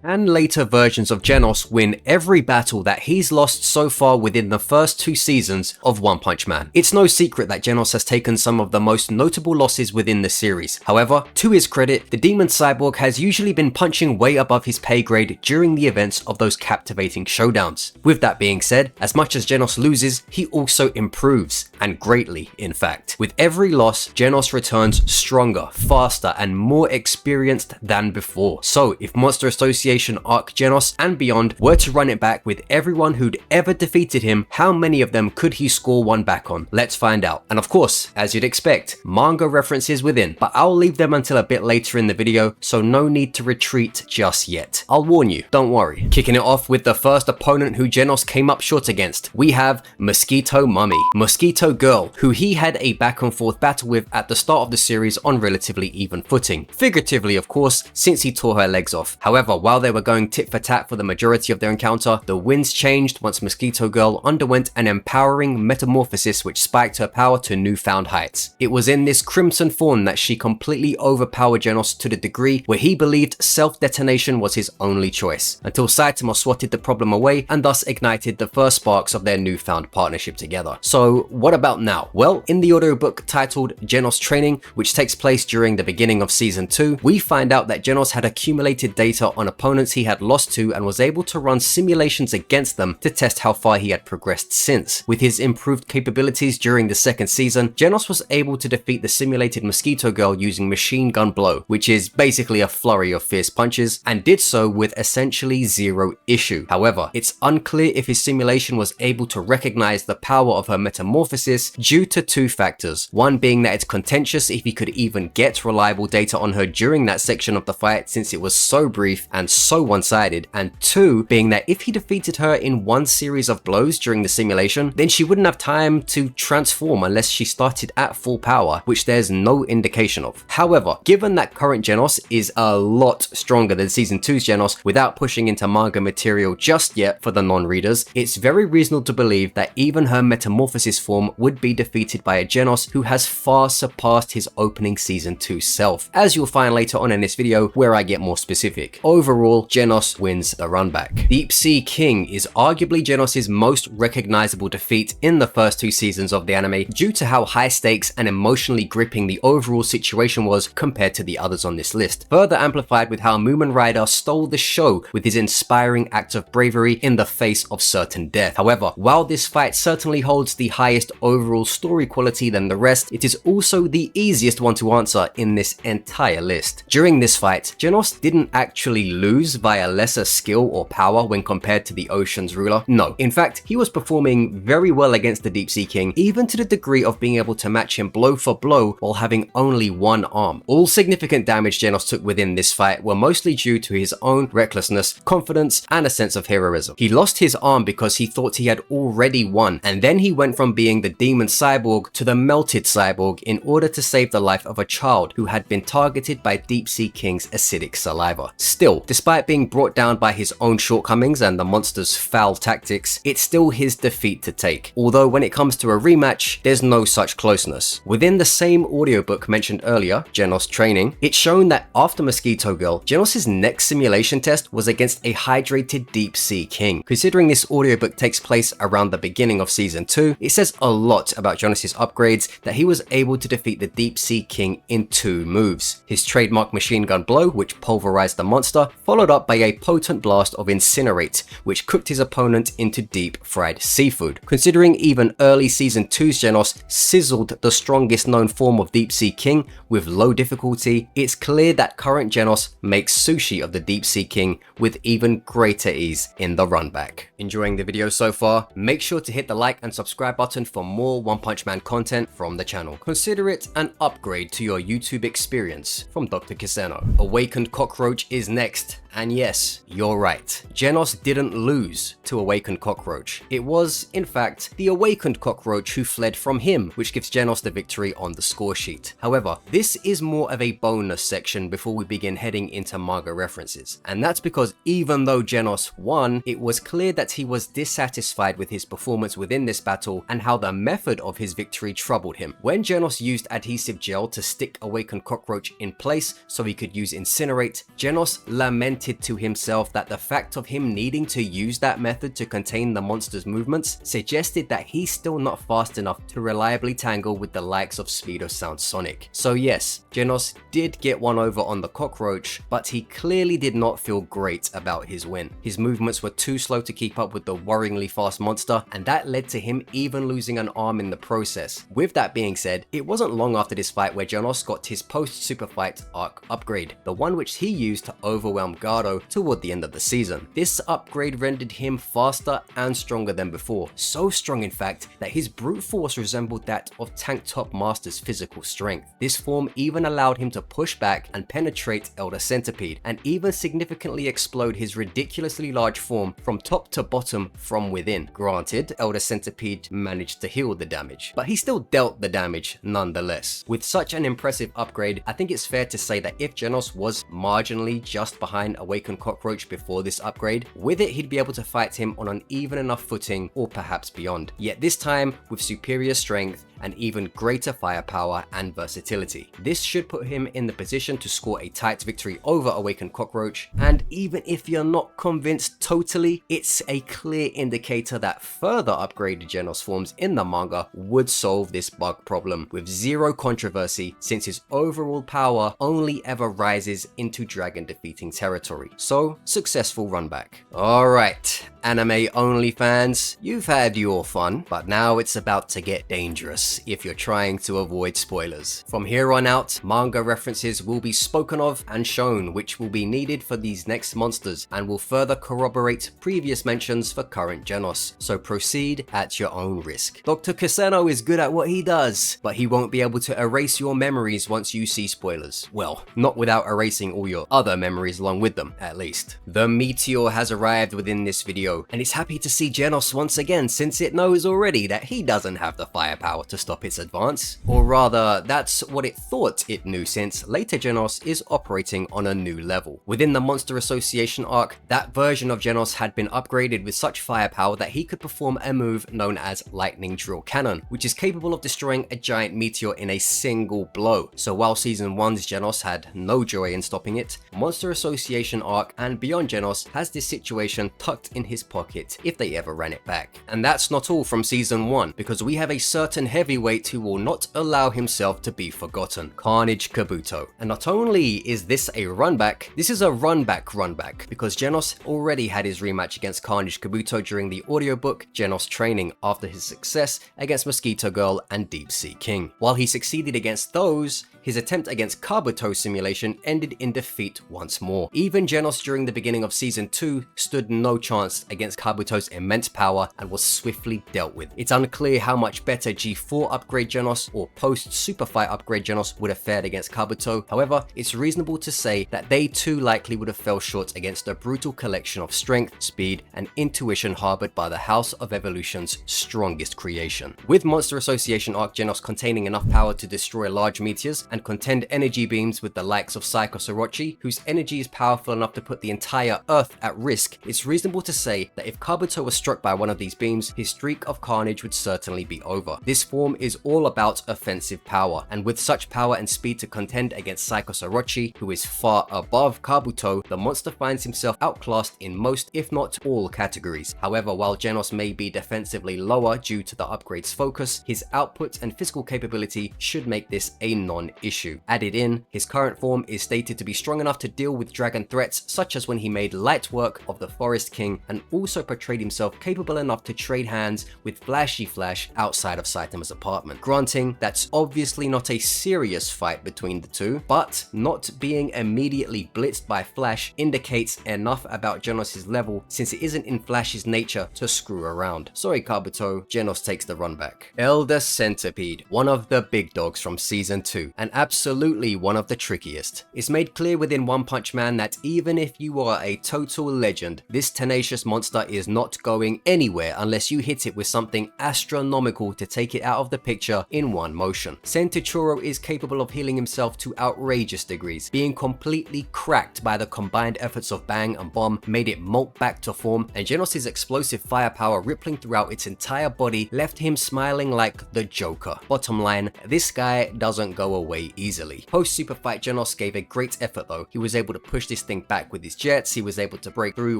and later versions of Genos win every battle that he's lost so far within the first 2 seasons of One Punch Man. It's no secret that Genos has taken some of the most notable losses within the series. However, to his credit, the Demon Cyborg has usually been punching way above his pay grade during the events of those captivating showdowns. With that being said, as much as Genos loses, he also improves, and greatly in fact. With every loss, Genos returns stronger, faster, and more experienced than before. So if Monster Association Arc Genos and beyond were to run it back with everyone who'd ever defeated him, how many of them could he score one back on? Let's find out. And of course, as you'd expect, manga references within, but I'll leave them until a bit later in the video, so no need to retreat just yet. I'll warn you, don't worry. Kicking it off with the first opponent who Genos came up short against, we have Mosquito Mummy, Mosquito Girl, who he had a back and forth battle with at the start of the series on relatively even footing. Figuratively, of course, since he tore her legs off. However, while they were going tit for tat for the majority of their encounter, the winds changed once Mosquito Girl underwent an empowering metamorphosis which spiked her power to newfound heights. It was in this crimson form that she completely overpowered Genos to the degree where he believed self-detonation was his only choice, until Saitama swatted the problem away and thus ignited the first sparks of their newfound partnership together. So what about now? Well, in the audiobook titled Genos Training, which takes place during the beginning of season 2, we find out that Genos had accumulated data on opponents he had lost to and was able to run simulations against them to test how far he had progressed since. With his improved capabilities during the second season, Genos was able to defeat the simulated Mosquito Girl using Machine Gun Blow, which is basically a flurry of fierce punches, and did so with essentially zero issue. However, it's unclear if his simulation was able to recognize the power of her metamorphosis due to 2 factors. One being that it's contentious if he could even get reliable data on her during that section of the fight since it was so brief and so one-sided, and 2 being that if he defeated her in one series of blows during the simulation, then she wouldn't have time to transform unless she started at full power, which there's no indication of. However, given that current Genos is a lot stronger than season 2's Genos without pushing into manga material just yet for the non-readers, it's very reasonable to believe that even her metamorphosis form would be defeated by a Genos who has far surpassed his opening season 2 self, as you'll find later on in this video where I get more specific. Overall, Genos wins the run back. Deep Sea King is arguably Genos' most recognizable defeat in the first 2 seasons of the anime due to how high stakes and emotionally gripping the overall situation was compared to the others on this list, further amplified with how Moomin Rider stole the show with his inspiring act of bravery in the face of certain death. However, while this fight certainly holds the highest overall story quality than the rest, it is also the easiest one to answer in this entire list. During this fight, Genos didn't actually lose via lesser skill or power when compared to the Ocean's ruler. No, in fact, he was performing very well against the Deep Sea King, even to the degree of being able to match him blow for blow while having only one arm. All significant damage Genos took within this fight were mostly due to his own recklessness, confidence, and a sense of heroism. He lost his arm because he thought he had already won, and then he went from being the demon cyborg to the melted cyborg in order to save the life of a child who had been targeted by Deep Sea King's acidic saliva. Still, despite being brought down by his own shortcomings and the monster's foul tactics, it's still his defeat to take. Although when it comes to a rematch, there's no such closeness. Within the same audiobook mentioned earlier, Genos Training, it's shown that after Mosquito Girl, Genos' next simulation test was against a hydrated Deep Sea King. Considering this audiobook takes place around the beginning of season 2, it says a lot about Genos' upgrades that he was able to defeat the Deep Sea King in 2 moves. His trademark Machine Gun Blow, which pulverized the monster, followed up by a potent blast of Incinerate, which cooked his opponent into deep fried seafood. Considering even early season 2's Genos sizzled the strongest known form of Deep Sea King with low difficulty, it's clear that current Genos makes sushi of the Deep Sea King with even greater ease in the run back. Enjoying the video so far? Make sure to hit the like and subscribe button for more One Punch Man content from the channel. Consider it an upgrade to your YouTube experience from Dr. Kiseno. Awakened Cockroach is next. And yes, you're right. Genos didn't lose to Awakened Cockroach. It was, in fact, the Awakened Cockroach who fled from him, which gives Genos the victory on the score sheet. However, this is more of a bonus section before we begin heading into manga references. And that's because even though Genos won, it was clear that he was dissatisfied with his performance within this battle and how the method of his victory troubled him. When Genos used adhesive gel to stick Awakened Cockroach in place so he could use Incinerate, Genos lamented admitted to himself that the fact of him needing to use that method to contain the monster's movements suggested that he's still not fast enough to reliably tangle with the likes of Speedo Sound Sonic. So yes, Genos did get one over on the Cockroach, but he clearly did not feel great about his win. His movements were too slow to keep up with the worryingly fast monster, and that led to him even losing an arm in the process. With that being said, it wasn't long after this fight where Genos got his post-super fight arc upgrade, the one which he used to overwhelm Gardo toward the end of the season. This upgrade rendered him faster and stronger than before, so strong in fact that his brute force resembled that of Tank Top Master's physical strength. This form even allowed him to push back and penetrate Elder Centipede, and even significantly explode his ridiculously large form from top to bottom from within. Granted, Elder Centipede managed to heal the damage, but he still dealt the damage nonetheless. With such an impressive upgrade, I think it's fair to say that if Genos was marginally just behind Awakened Cockroach before this upgrade, with it he'd be able to fight him on an even enough footing or perhaps beyond. Yet this time with superior strength and even greater firepower and versatility. This should put him in the position to score a tight victory over Awakened Cockroach, and even if you're not convinced totally, it's a clear indicator that further upgraded Genos forms in the manga would solve this bug problem with zero controversy, since his overall power only ever rises into dragon defeating territory. So, successful runback. Alright, anime only fans, you've had your fun, but now it's about to get dangerous if you're trying to avoid spoilers. From here on out, manga references will be spoken of and shown, which will be needed for these next monsters and will further corroborate previous mentions for current Genos, so proceed at your own risk. Dr. Kuseno is good at what he does, but he won't be able to erase your memories once you see spoilers. Well, not without erasing all your other memories along with them, at least. The Meteor has arrived within this video, and it's happy to see Genos once again, since it knows already that he doesn't have the firepower to stop its advance. Or rather, that's what it thought it knew, since later Genos is operating on a new level. Within the Monster Association arc, that version of Genos had been upgraded with such firepower that he could perform a move known as Lightning Drill Cannon, which is capable of destroying a giant meteor in a single blow. So while Season 1's Genos had no joy in stopping it, Monster Association arc and Beyond Genos has this situation tucked in his pocket if they ever ran it back. And that's not all from Season 1, because we have a certain heavyweight who will not allow himself to be forgotten, Carnage Kabuto. And not only is this a runback, this is a runback, because Genos already had his rematch against Carnage Kabuto during the audiobook Genos Training after his success against Mosquito Girl and Deep Sea King. While he succeeded against those, his attempt against Kabuto Simulation ended in defeat once more. Even Genos during the beginning of Season 2 stood no chance against Kabuto's immense power and was swiftly dealt with. It's unclear how much better G4 upgrade Genos or post Super Fight upgrade Genos would have fared against Kabuto. However, it's reasonable to say that they too likely would have fell short against a brutal collection of strength, speed, and intuition harbored by the House of Evolution's strongest creation. With Monster Association arc Genos containing enough power to destroy large meteors and contend energy beams with the likes of Psycho Sorochi, whose energy is powerful enough to put the entire Earth at risk, it's reasonable to say that if Kabuto was struck by one of these beams, his streak of carnage would certainly be over. This form is all about offensive power, and with such power and speed to contend against Psycho Sorochi, who is far above Kabuto, the monster finds himself outclassed in most, if not all, categories. However, while Genos may be defensively lower due to the upgrade's focus, his output and physical capability should make this a non-issue. Added in, his current form is stated to be strong enough to deal with dragon threats, such as when he made light work of the Forest King, and also portrayed himself capable enough to trade hands with Flashy Flash outside of Saitama's apartment. Granting, that's obviously not a serious fight between the two, but not being immediately blitzed by Flash indicates enough about Genos' level, since it isn't in Flash's nature to screw around. Sorry Kabuto, Genos takes the run back. Elder Centipede, one of the big dogs from Season 2, and absolutely one of the trickiest. It's made clear within One Punch Man that even if you are a total legend, this tenacious monster is not going anywhere unless you hit it with something astronomical to take it out of the picture in one motion. Centipede is capable of healing himself to outrageous degrees, being completely cracked by the combined efforts of Bang and Bomb made it molt back to form, and Genos' explosive firepower rippling throughout its entire body left him smiling like the Joker. Bottom line, this guy doesn't go away easily. Post super fight, Genos gave a great effort though. He was able to push this thing back with his jets, he was able to break through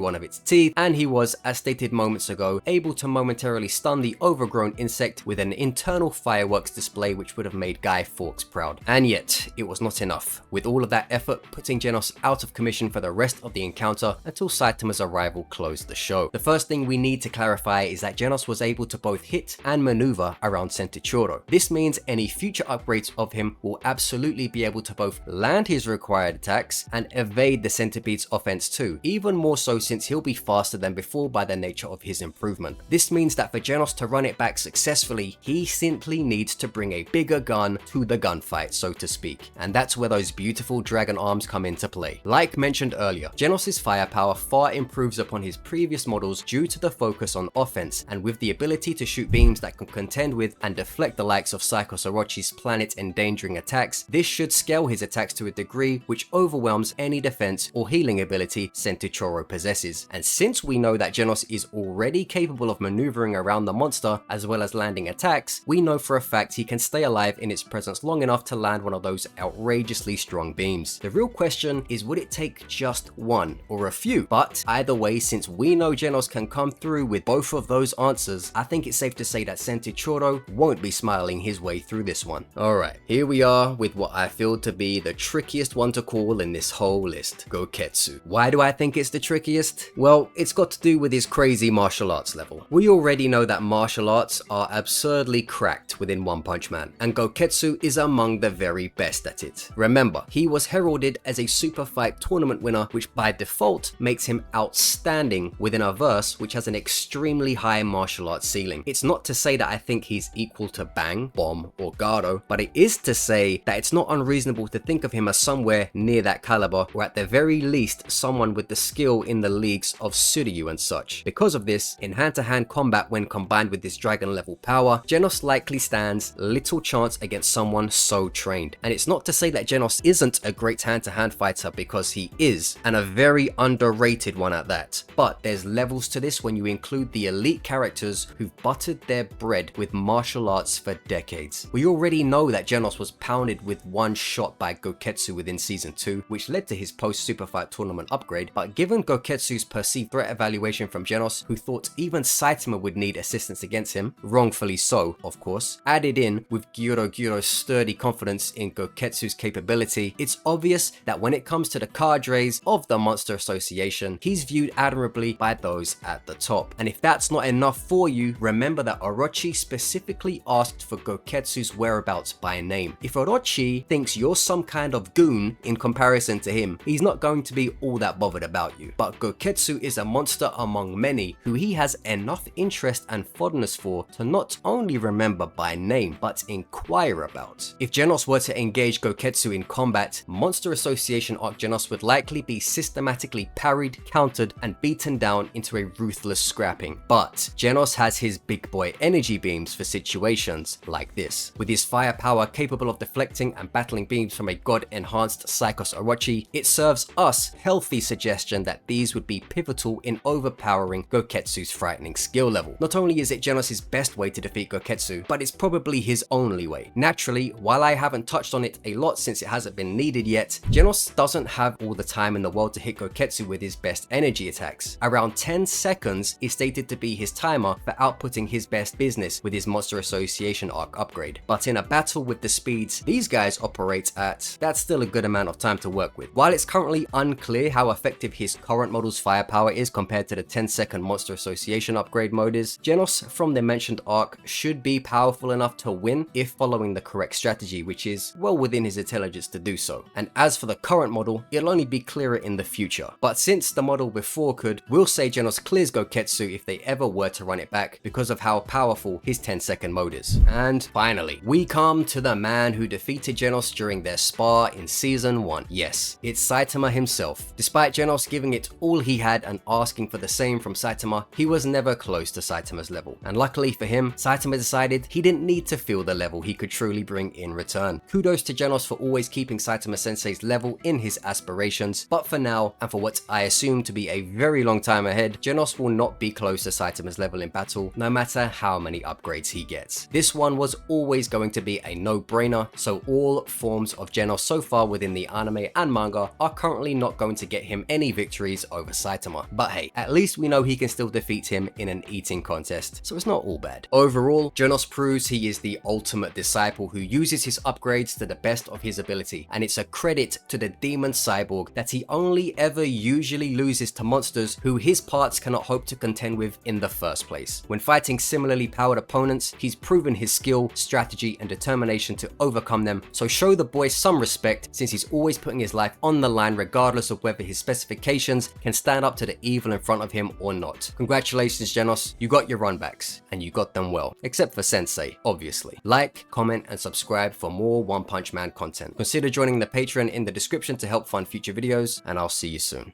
one of its teeth, and he was, as stated moments ago, able to momentarily stun the overgrown insect with an internal fireworks display which would have made Guy Fawkes proud. And yet, it was not enough, with all of that effort putting Genos out of commission for the rest of the encounter until Saitama's arrival closed the show. The first thing we need to clarify is that Genos was able to both hit and maneuver around Centipede. This means any future upgrades of him will absolutely be able to both land his required attacks and evade the Centipede's offense too, even more so since he'll be faster than before by the nature of his improvement. This means that for Genos to run it back successfully, he simply needs to bring a bigger gun to the gunfight, so to speak, and that's where those beautiful dragon arms come into play. Like mentioned earlier, Genos' firepower far improves upon his previous models due to the focus on offense, and with the ability to shoot beams that can contend with and deflect the likes of Psychos Orochi's planet-endangering attacks, this should scale his attacks to a degree which overwhelms any defense or healing ability Centipede possesses. And since we know that Genos is already capable of maneuvering around the monster as well as landing attacks, we know for a fact he can stay alive in its presence long enough to land one of those outrageously strong beams. The real question is, would it take just one or a few? But either way, since we know Genos can come through with both of those answers, I think it's safe to say that Centipede won't be smiling his way through this one. Alright, here we are with what I feel to be the trickiest one to call in this whole list, Gouketsu. Why do I think it's the trickiest? Well, it's got to do with his crazy martial arts level. We already know that martial arts are absurdly cracked within One Punch Man, and Gouketsu is among the very best at it. Remember, he was heralded as a super fight tournament winner, which by default makes him outstanding within a verse which has an extremely high martial arts ceiling. It's not to say that I think he's equal to Bang, Bomb, or Gado, but it is to say that it's not unreasonable to think of him as somewhere near that caliber, or at the very least someone with the skill in the leagues of Suryu and such. Because of this, in hand-to-hand combat when combined with this dragon level power, Genos likely stands little chance against someone so trained. And it's not to say that Genos isn't a great hand-to-hand fighter, because he is, and a very underrated one at that. But there's levels to this when you include the elite characters who've buttered their bread with martial arts for decades. We already know that Genos was pounded with one shot by Gouketsu within season 2, which led to his post-super fight tournament upgrade, but given Gouketsu's perceived threat evaluation from Genos, who thought even Saitama would need assistance against him, wrongfully so, of course, added in with Gyuro's sturdy confidence in Gouketsu's capability, it's obvious that when it comes to the cadres of the Monster Association, he's viewed admirably by those at the top. And if that's not enough for you, remember that Orochi specifically asked for Gouketsu's whereabouts by name. If Orochi thinks you're some kind of goon in comparison to him, he's not going to be all that bothered about you. But Gouketsu is a monster among many who he has enough interest and fondness for to not only remember by name, but inquire about. If Genos were to engage Gouketsu in combat, Monster Association Arc Genos would likely be systematically parried, countered, and beaten down into a ruthless scrapping. But Genos has his big boy energy beams for situations like this. With his firepower capable of deflecting and battling beams from a god-enhanced Psychos Orochi, it serves us healthy suggestion that these would be pivotal in overpowering Gouketsu's frightening skill level. Not only is it Genos' best way to defeat Gouketsu, but it's probably his only way. Naturally, while I haven't touched on it a lot since it hasn't been needed yet, Genos doesn't have all the time in the world to hit Gouketsu with his best energy attacks. Around 10 seconds is stated to be his timer for outputting his best business with his Monster Association Arc upgrade. But in a battle with the speeds these guys operate at, that's still a good amount of time to work with. While it's currently unclear how effective his current model's firepower is compared to the 10-second Monster Association upgrade mode is, Genos from the mentioned arc should be powerful enough to win if following the correct strategy, which is well within his intelligence to do so. And as for the current model, it'll only be clearer in the future. But since the model before could, we'll say Genos clears Gouketsu if they ever were to run it back because of how powerful his 10-second mode is. And finally, we come to the man who defeated Genos during their spar in season 1. Yes, it's Saitama himself. Despite Genos giving it all he had and asking asking for the same from Saitama, he was never close to Saitama's level. And luckily for him, Saitama decided he didn't need to feel the level he could truly bring in return. Kudos to Genos for always keeping Saitama Sensei's level in his aspirations, but for now, and for what I assume to be a very long time ahead, Genos will not be close to Saitama's level in battle, no matter how many upgrades he gets. This one was always going to be a no-brainer, so all forms of Genos so far within the anime and manga are currently not going to get him any victories over Saitama. But hey, at least we know he can still defeat him in an eating contest, so it's not all bad. Overall, Genos proves he is the ultimate disciple who uses his upgrades to the best of his ability, and it's a credit to the demon cyborg that he only ever usually loses to monsters who his parts cannot hope to contend with in the first place. When fighting similarly powered opponents, he's proven his skill, strategy, and determination to overcome them, so show the boy some respect since he's always putting his life on the line regardless of whether his specifications can stand up to the evil in front of him or not. Congratulations, Genos, you got your runbacks, and you got them well. Except for Sensei, obviously. Like, comment, and subscribe for more One Punch Man content. Consider joining the Patreon in the description to help fund future videos, and I'll see you soon.